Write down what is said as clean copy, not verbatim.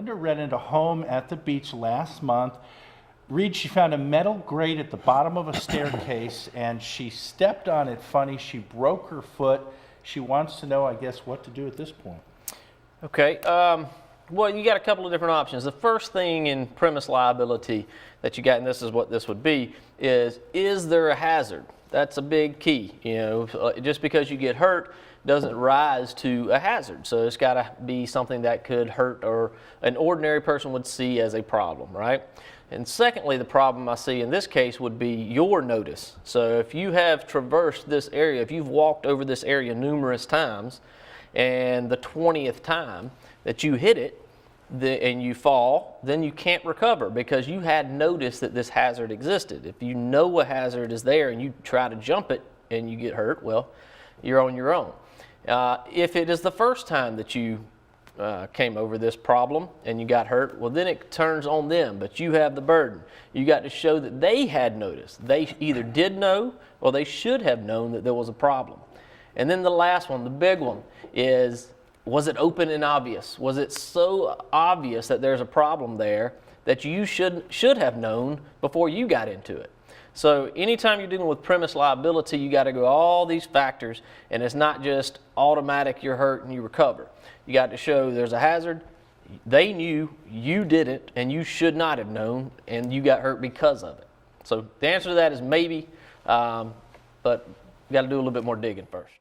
Linda rented a home at the beach last month. Reed, she found a metal grate at the bottom of a staircase and she stepped on it funny. She broke her foot. She wants to know, I guess, what to do at this point. Okay. Well, you got a couple of different options. The first thing in premise liability that you got, and this is what this would be, is there a hazard? That's a big key. You know, just because you get hurt doesn't rise to a hazard. So it's got to be something that could hurt or an ordinary person would see as a problem, right? And secondly, the problem I see in this case would be your notice. So if you have traversed this area, if you've walked over this area numerous times, and the 20th time that you hit it and you fall, then you can't recover because you had noticed that this hazard existed. If you know a hazard is there and you try to jump it and you get hurt, well, you're on your own. If it is the first time that you came over this problem and you got hurt, well, then it turns on them, but you have the burden. You got to show that they had noticed. They either did know or they should have known that there was a problem. And then the last one, the big one, is, was it open and obvious? Was it so obvious that there's a problem there that you should have known before you got into it? So anytime you're dealing with premise liability, you got to go all these factors, and it's not just automatic you're hurt and you recover. You got to show there's a hazard, they knew, you didn't, and you should not have known, and you got hurt because of it. So the answer to that is maybe, but you got to do a little bit more digging first.